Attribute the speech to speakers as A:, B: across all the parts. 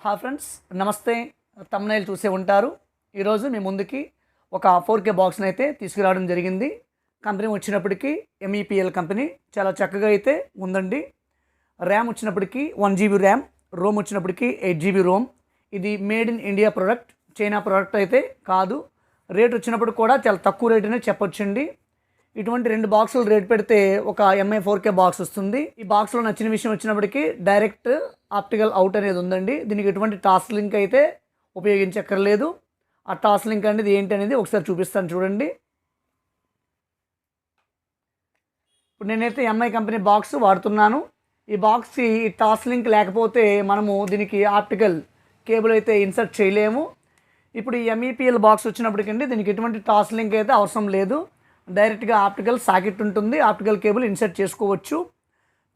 A: Hi friends, నమస్తే. Thumbnail చూసే ఉంటారు. ఈరోజు మీ ముందుకి ఒక 4K బాక్స్ని అయితే తీసుకురావడం జరిగింది. కంపెనీ వచ్చినప్పటికీ MEPL కంపెనీ చాలా చక్కగా అయితే ఉందండి. ర్యామ్ వచ్చినప్పటికీ 1GB ర్యామ్, రోమ్ వచ్చినప్పటికీ 8GB రోమ్. ఇది made in India product, China product అయితే కాదు. రేట్ వచ్చినప్పుడు కూడా చాలా తక్కువ రేట్ అనే చెప్పొచ్చండి. ఇటువంటి 2 బాక్సులు రేట్ పెడితే ఒక MI 4K బాక్స్ వస్తుంది. ఈ బాక్స్లో నచ్చిన విషయం వచ్చినప్పటికీ డైరెక్ట్ ఆప్టికల్ అవుట్ అనేది ఉందండి. దీనికి ఎటువంటి టాస్ లింక్ అయితే ఉపయోగించక్కర్లేదు. ఆ టాస్ లింక్ అనేది ఏంటి అనేది ఒకసారి చూపిస్తాను చూడండి. ఇప్పుడు నేనైతే MI కంపెనీ బాక్స్ వాడుతున్నాను. ఈ బాక్స్కి టాస్ లింక్ లేకపోతే మనము దీనికి ఆప్టికల్ కేబుల్ అయితే ఇన్సర్ట్ చేయలేము. ఇప్పుడు ఈ MEPL బాక్స్ వచ్చినప్పటికండి దీనికి ఎటువంటి టాస్ లింక్ అయితే అవసరం లేదు. డైరెక్ట్గా ఆప్టికల్ సాకెట్ ఉంటుంది, ఆప్టికల్ కేబుల్ ఇన్సర్ట్ చేసుకోవచ్చు.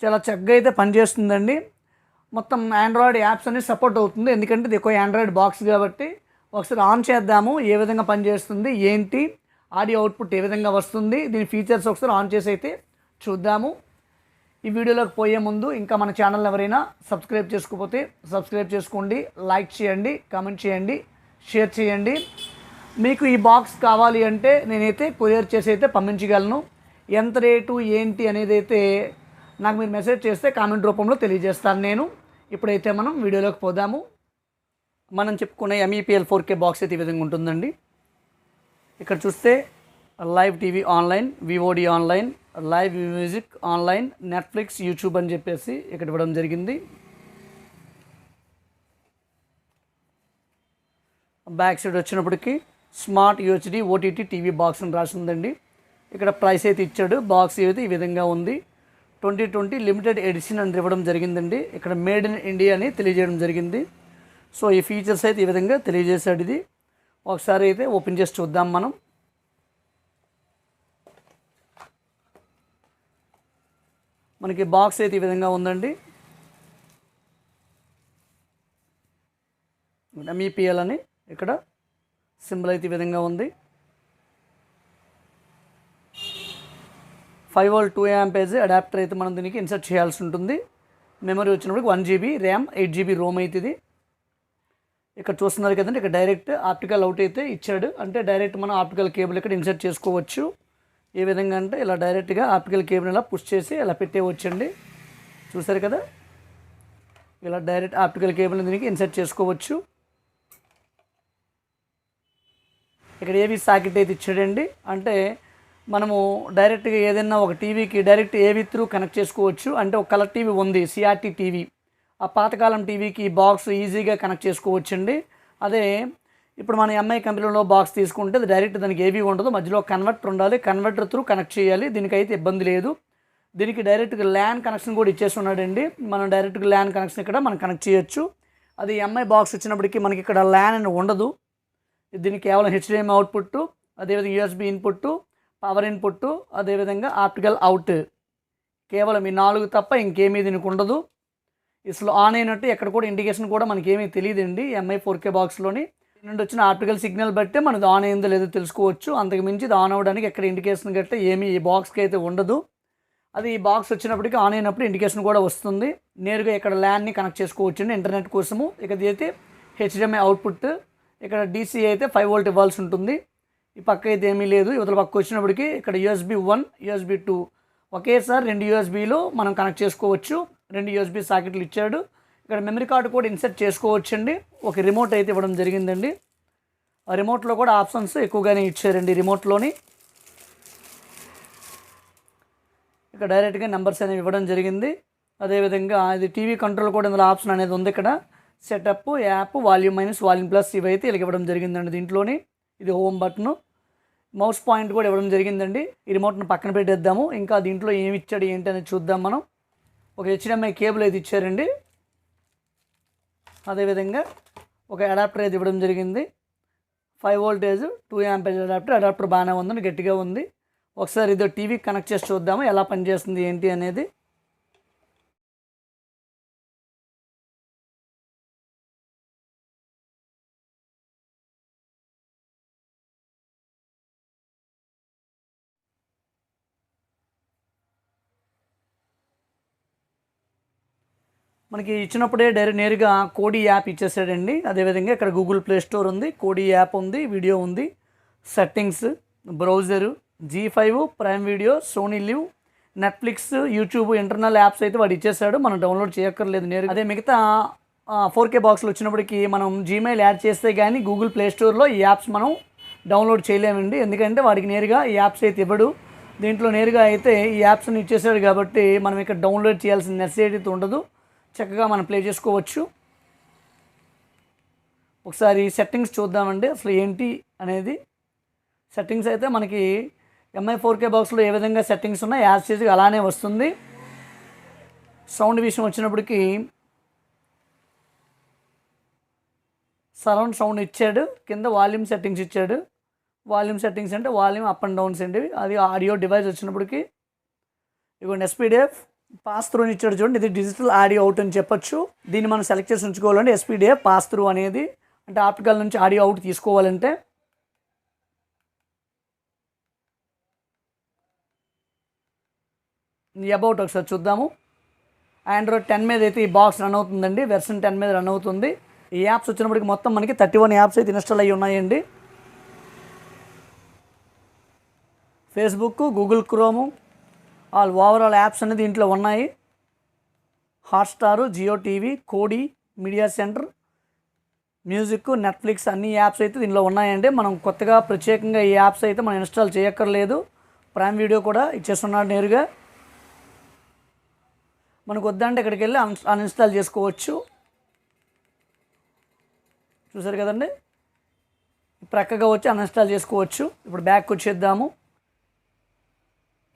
A: చాలా చక్కగా అయితే పనిచేస్తుందండి. మొత్తం ఆండ్రాయిడ్ యాప్స్ అన్ని సపోర్ట్ అవుతుంది, ఎందుకంటే ఇది ఒక ఆండ్రాయిడ్ బాక్స్ కాబట్టి. ఒకసారి ఆన్ చేద్దాము, ఏ విధంగా పనిచేస్తుంది ఏంటి, ఆడియో అవుట్పుట్ ఏ విధంగా వస్తుంది, దీని ఫీచర్స్ ఒకసారి ఆన్ చేసి అయితే చూద్దాము. ఈ వీడియోలోకి పోయే ముందు ఇంకా మన ఛానల్ ఎవరైనా సబ్స్క్రైబ్ చేసుకోకపోతే సబ్స్క్రైబ్ చేసుకోండి, లైక్ చేయండి, కామెంట్ చేయండి, షేర్ చేయండి. మీకు ఈ బాక్స్ కావాలి అంటే నేనైతే కొరియర్ చేసి అయితే పంపించగలను. ఎంత రేటు ఏంటి అనేది అయితే నాకు మీరు మెసేజ్ చేస్తే కామెంట్ రూపంలో తెలియజేస్తాను నేను. ఇప్పుడైతే మనం వీడియోలోకి పోదాము. మనం చెప్పుకునే MEPL 4K బాక్స్ అయితే ఈ విధంగా ఉంటుందండి. ఇక్కడ చూస్తే live TV online, VOD online, live music online, Netflix, YouTube అని చెప్పేసి ఇక్కడ ఇవ్వడం జరిగింది. బ్యాక్ సైడ్ వచ్చినప్పటికీ smart UHD OTT TV box అని రాసి ఉందండి. ఇక్కడ ప్రైస్ అయితే ఇచ్చాడు. బాక్స్ అయితే ఈ విధంగా ఉంది. 2020 లిమిటెడ్ ఎడిషన్ అని ఇవ్వడం జరిగిందండి. ఇక్కడ మేడ్ ఇన్ ఇండియా అని తెలియజేయడం జరిగింది. సో ఈ ఫీచర్స్ అయితే ఈ విధంగా తెలియజేశాడు. ఇది ఒకసారి అయితే ఓపెన్ చేసి చూద్దాం మనం. మనకి బాక్స్ అయితే ఈ విధంగా ఉందండి. MEPL అని ఇక్కడ సింబల్ అయితే ఈ విధంగా ఉంది. 5V 2A అడాప్టర్ అయితే మనం దీనికి ఇన్సర్ట్ చేయాల్సి ఉంటుంది. మెమరీ వచ్చినప్పుడు 1GB ర్యామ్, 8GB రోమ్ అయితే ఇది. ఇక్కడ చూస్తున్నారు కదండి, ఇక్కడ డైరెక్ట్ ఆప్టికల్ అవుట్ అయితే ఇచ్చాడు. అంటే డైరెక్ట్ మనం ఆప్టికల్ కేబుల్ ఇక్కడ ఇన్సర్ట్ చేసుకోవచ్చు. ఏ విధంగా అంటే ఇలా డైరెక్ట్గా ఆప్టికల్ కేబుల్ ఇలా పుష్ చేసి ఇలా పెట్టేవచ్చండి. చూసారు కదా, ఇలా డైరెక్ట్ ఆప్టికల్ కేబుల్ దీనికి ఇన్సర్ట్ చేసుకోవచ్చు. ఇక్కడ ఏవి సాకెట్ అయితే ఇచ్చాడండి. అంటే మనము డైరెక్ట్గా ఏదైనా ఒక టీవీకి డైరెక్ట్ ఏవి త్రూ కనెక్ట్ చేసుకోవచ్చు. అంటే ఒక కలర్ టీవీ ఉంది, CRT టీవీ, ఆ పాతకాలం టీవీకి బాక్స్ ఈజీగా కనెక్ట్ చేసుకోవచ్చండి. అదే ఇప్పుడు మన MI కంపెనీలో బాక్స్ తీసుకుంటే డైరెక్ట్ దానికి ఏవి ఉండదు, మధ్యలో కన్వర్టర్ ఉండాలి, కన్వర్టర్ త్రూ కనెక్ట్ చేయాలి. దీనికైతే ఇబ్బంది లేదు. దీనికి డైరెక్ట్గా ల్యాన్ కనెక్షన్ కూడా ఇచ్చేసి ఉన్నాడండి. మనం డైరెక్ట్గా ల్యాన్ కనెక్షన్ ఇక్కడ మనం కనెక్ట్ చేయొచ్చు. అది MI బాక్స్ వచ్చినప్పటికీ మనకి ఇక్కడ ల్యాన్ అని ఉండదు. దీనికి కేవలం HDMI అవుట్పుట్, అదేవిధంగా USB ఇన్పుట్, పవర్ ఇన్పుట్, అదేవిధంగా ఆప్టికల్ అవుట్, కేవలం ఈ 4 తప్ప ఇంకేమీ దీనికి ఉండదు. ఇసలు ఆన్ అయినట్టు ఎక్కడ కూడా ఇండికేషన్ కూడా మనకి ఏమీ తెలియదండి. MI 4K బాక్స్లోని నుండి వచ్చిన ఆప్టికల్ సిగ్నల్ బట్టే మనది ఆన్ అయిందో లేదో తెలుసుకోవచ్చు. అంతకు మించి ఇది ఆన్ అవ్వడానికి ఎక్కడ ఇండికేషన్ గట్ట ఏమీ ఈ బాక్స్కి అయితే ఉండదు. అది ఈ బాక్స్ వచ్చినప్పటికీ ఆన్ అయినప్పుడు ఇండికేషన్ కూడా వస్తుంది. నేరుగా ఇక్కడ ల్యాన్ని కనెక్ట్ చేసుకోవచ్చండి ఇంటర్నెట్ కోసము. ఇక అయితే HDMI అవుట్పుట్, ఇక్కడ DC అయితే 5V ఇవ్వాల్సి ఉంటుంది. ఈ పక్క అయితే ఏమీ లేదు. ఇవతల పక్క వచ్చినప్పటికీ ఇక్కడ USB 1, USB 2 ఒకేసారి 2 USBలో మనం కనెక్ట్ చేసుకోవచ్చు. 2 USB సాకెట్లు ఇచ్చాడు. ఇక్కడ మెమరీ కార్డు కూడా ఇన్సర్ట్ చేసుకోవచ్చండి. ఒక రిమోట్ అయితే ఇవ్వడం జరిగిందండి. ఆ రిమోట్లో కూడా ఆప్షన్స్ ఎక్కువగానే ఇచ్చారండి. రిమోట్లోని ఇక్కడ డైరెక్ట్గా నెంబర్స్ అనేవి ఇవ్వడం జరిగింది. అదేవిధంగా ఇది టీవీ కంట్రోల్ కూడా ఇందులో ఆప్షన్ అనేది ఉంది. ఇక్కడ setup, app, volume minus, volume plus ఇవైతే ఇలా ఇవ్వడం జరిగిందండి. దీంట్లోని ఇది హోమ్ బటను, మౌస్ పాయింట్ కూడా ఇవ్వడం జరిగిందండి. ఈ రిమోట్ను పక్కన పెట్టేద్దాము. ఇంకా దీంట్లో ఏమి ఇచ్చాడు ఏంటి అనేది చూద్దాం మనం. ఒక HDMI కేబుల్ అయితే ఇచ్చారండి. అదేవిధంగా ఒక అడాప్టర్ అయితే ఇవ్వడం జరిగింది. 5V 2A అడాప్టర్ బాగానే ఉందండి, గట్టిగా ఉంది. ఒకసారి ఇది టీవీకి కనెక్ట్ చేసి చూద్దాము ఎలా పనిచేస్తుంది ఏంటి అనేది. మనకి ఇచ్చినప్పుడే నేరుగా కోడి యాప్ ఇచ్చేసాడండి. అదేవిధంగా ఇక్కడ గూగుల్ ప్లే స్టోర్ ఉంది, కోడి యాప్ ఉంది, వీడియో ఉంది, settings, browser, G5, prime video, Sony LIV, Netflix, YouTube internal apps అయితే వాడు ఇచ్చేసాడు. మనం డౌన్లోడ్ చేయక్కర్లేదు నేరుగా. అదే మిగతా 4K బాక్స్లో వచ్చినప్పటికి మనం జీమెయిల్ యాడ్ చేస్తే కానీ గూగుల్ ప్లే స్టోర్లో ఈ యాప్స్ మనం డౌన్లోడ్ చేయలేమండి. ఎందుకంటే వాడికి నేరుగా ఈ యాప్స్ అయితే ఇవ్వడు. దీంట్లో నేరుగా అయితే ఈ యాప్స్ని ఇచ్చేసాడు కాబట్టి మనం ఇక్కడ డౌన్లోడ్ చేయాల్సిన నెసెసిటీ అయితే ఉండదు. చక్కగా మనం ప్లే చేసుకోవచ్చు. ఒకసారి సెట్టింగ్స్ చూద్దామండి అసలు ఏంటి అనేది. సెట్టింగ్స్ అయితే మనకి MI 4K బాక్స్లో ఏ విధంగా సెట్టింగ్స్ ఉన్నాయి యాజ్ చేసి అలానే వస్తుంది. సౌండ్ విషయం వచ్చినప్పటికి సరౌండ్ సౌండ్ ఇచ్చాడు, కింద వాల్యూమ్ సెట్టింగ్స్ ఇచ్చాడు. వాల్యూమ్ సెట్టింగ్స్ అంటే వాల్యూమ్ అప్ అండ్ డౌన్స్ అండి. అది ఆడియో డివైస్ వచ్చినప్పటికి ఇదిగోండి SPDF పాస్ త్రూ అని ఇచ్చాడు చూడండి. ఇది డిజిటల్ ఆడియో అవుట్ అని చెప్పొచ్చు. దీన్ని మనం సెలెక్ట్ చేసి ఉంచుకోవాలంటే SPDF పాస్ త్రూ అనేది, అంటే ఆప్టికల్ నుంచి ఆడియో అవుట్ తీసుకోవాలంటే. అబౌట్ ఒకసారి చూద్దాము. Android 10 మీద అయితే ఈ బాక్స్ రన్ అవుతుందండి, వెర్షన్ 10 మీద రన్ అవుతుంది. ఈ యాప్స్ వచ్చినప్పటికి మొత్తం మనకి 31 యాప్స్ అయితే ఇన్స్టాల్ అయ్యి ఉన్నాయండి. Facebook, Google Chrome, all overall apps అనేది దీంట్లో ఉన్నాయి. హాట్స్టారు, జియో టీవీ, కోడి, మీడియా సెంటర్, మ్యూజిక్, నెట్ఫ్లిక్స్ అన్ని యాప్స్ అయితే దీనిలో ఉన్నాయండి. మనం కొత్తగా ప్రత్యేకంగా ఈ యాప్స్ అయితే మనం ఇన్స్టాల్ చేయక్కర్లేదు. ప్రైమ్ వీడియో కూడా ఇచ్చేస్తున్నాడు నేరుగా. మనకు వద్దంటే ఇక్కడికి వెళ్ళి అన్ఇన్స్టాల్ చేసుకోవచ్చు. చూసారు కదండి, ప్రక్కగా వచ్చి అన్ఇన్స్టాల్ చేసుకోవచ్చు. ఇప్పుడు బ్యాక్ వచ్చేద్దాము.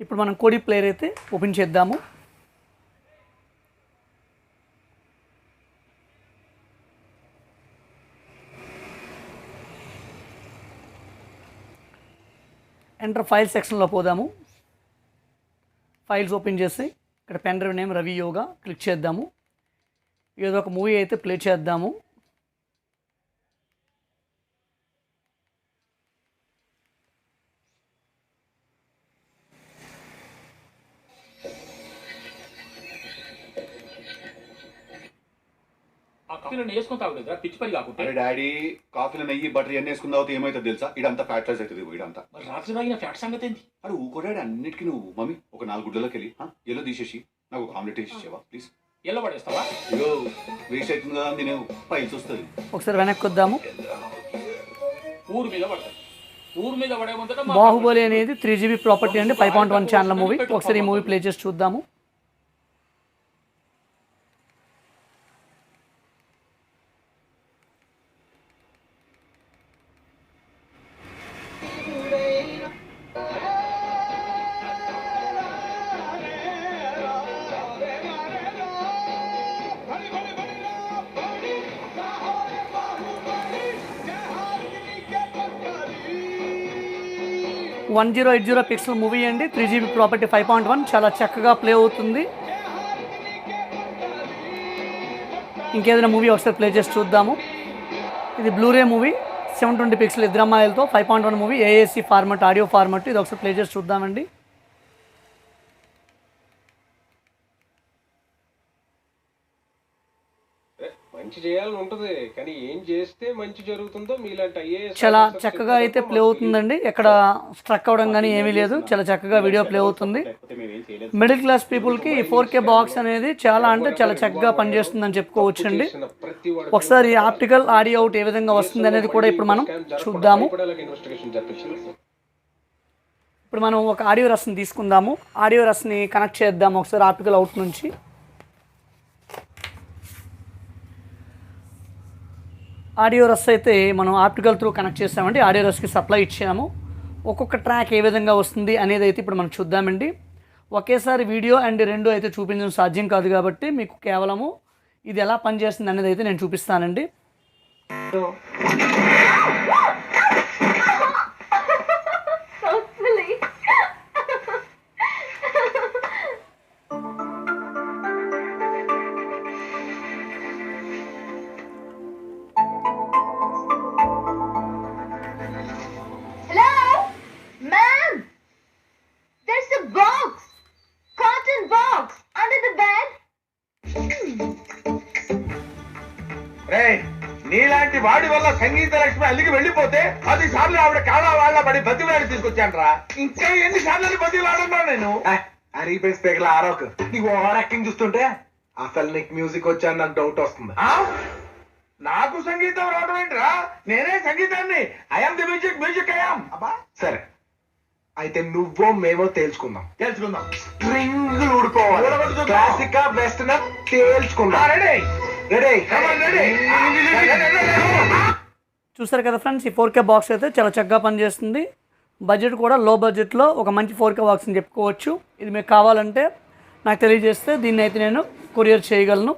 A: ఇప్పుడు మనం కోడి ప్లేయర్ అయితే ఓపెన్ చేద్దాము. ఎంటర్ ఫైల్ సెక్షన్లో పోదాము. ఫైల్స్ ఓపెన్ చేసి ఇక్కడ pen drive name Ravi yoga click చేద్దాము. ఏదో ఒక మూవీ అయితే ప్లే చేద్దాము.
B: అరే డాడీ, కాఫీలో నెయ్యి బటర్ ఇవన్నీ వేసుకున్న తర్వాత ఏమైతుంది తెలుసా? ఇదంతా ఫ్యాట్ రైస్ అవుతుంది. ఇదంతా
C: రాత్రి తాగిన ఫ్యాట్ సంగతి ఏంటి?
B: అడు ఊకో డాడీ, అన్నిటికీ నువ్వు మమ్మీ ఒక 4 గుడ్లలోకి వెళ్ళి ఎల్లో తీసేసి నాకు ఒక ఆమ్లెట్ వేసి ఇచ్చేవా ప్లీజ్.
C: ఎల్లో పడేస్తావా?
B: అయ్యో వేస్ట్ అవుతుంది కదా, నేను పైల్స్ వస్తుంది.
A: ఒకసారి వెనక్కి వద్దాము.
C: ఊరు మీద పడతాయి. ఊరు మీద పడే ముందట
A: బాహుబలి అనేది 3GB ప్రాపర్టీ అండి, 5.1 ఛానల్ మూవీ. ఒకసారి ఈ మూవీ ప్లే చేసి చూద్దాము. వన్ 1080 పిక్సెల్ మూవీ అండి, 3GB ప్రాపర్టీ, 5.1. చాలా చక్కగా ప్లే అవుతుంది. ఇంకేదైనా మూవీ ఒకసారి ప్లే చేసి చూద్దాము. ఇది బ్లూరే మూవీ, 720 పిక్సెల్, ఇద్దరు అమ్మాయిలతో, 5.1 movie, AAC format, audio format. ఇది ఒకసారి ప్లే చేసి చూద్దామండి.
D: మంచి చేయాలని ఉంటుంది, కానీ ఏం చేస్తే మంచి జరుగుతుందో మీలాంటి ఐఏఎస్
A: చాలా చక్కగా అయితే ప్లే అవుతుందండి. ఎక్కడ స్ట్రక్ అవ్వడం కానీ ఏమీ లేదు. చాలా చక్కగా వీడియో ప్లే అవుతుంది. మిడిల్ క్లాస్ పీపుల్కి ఈ 4K బాక్స్ అనేది చాలా అంటే చాలా చక్కగా పనిచేస్తుందని చెప్పుకోవచ్చు అండి. ఒకసారి ఆప్టికల్ ఆడియో అవుట్ ఏ విధంగా వస్తుంది అనేది కూడా ఇప్పుడు మనం చూద్దాము. ఇప్పుడు మనం ఒక ఆడియో రస్ని తీసుకుందాము. ఆడియో రస్ని కనెక్ట్ చేద్దాము ఒకసారి ఆప్టికల్ అవుట్ నుంచి. ఆడియో రస్ అయితే మనం ఆప్టికల్ త్రూ కనెక్ట్ చేస్తామండి. ఆడియో రస్కి సప్లై ఇచ్చాము. ఒక్కొక్క ట్రాక్ ఏ విధంగా వస్తుంది అనేది అయితే ఇప్పుడు మనం చూద్దామండి. ఒకేసారి వీడియో అండ్ రెండు అయితే చూపించడం సాధ్యం కాదు కాబట్టి మీకు కేవలము ఇది ఎలా పనిచేస్తుంది అనేది అయితే నేను చూపిస్తానండి.
E: There's a box! Cotton box! Under the bed? రే నీలాంటి వాడి వల్ల సంగీత లక్ష్మి అల్లికి వెళ్ళిపోతే 10 సార్లు ఆవిడ కాళ్ళ వాళ్ళ పడి బతిలాడి తీసుకొచ్చాను రా. ఇంకా ఎన్ని సార్లు బతిలాడున్నా నేను.
F: అరిగిపోయి స్పీకర్లు ఆరోకు. నీకు ఓవర్ యాక్టింగ్ చూస్తుంటే అసలు నీకు మ్యూజిక్ వచ్చాను నాకు డౌట్ వస్తుంది.
E: నాకు సంగీతం రావడం ఏంట్రా? నేనే సంగీతాన్ని. I'm the music I'm.
F: అబ్బా సరే, అయితే నువ్వో మేమో తేల్చుకుందాం. స్ట్రింగ్లు ఊడిపోవాలి. క్లాసిక్ వెస్టర్న్ తేల్చుకుందాం.
E: Ready
F: ready
E: ready.
A: చూసారు కదా ఫ్రెండ్స్, ఈ 4K బాక్స్ అయితే చాలా చక్కగా పనిచేస్తుంది. బడ్జెట్ కూడా లో బడ్జెట్లో ఒక మంచి 4K బాక్స్ అని చెప్పుకోవచ్చు. ఇది మీకు కావాలంటే నాకు తెలియజేస్తే దీన్ని అయితే నేను కొరియర్ చేయగలను.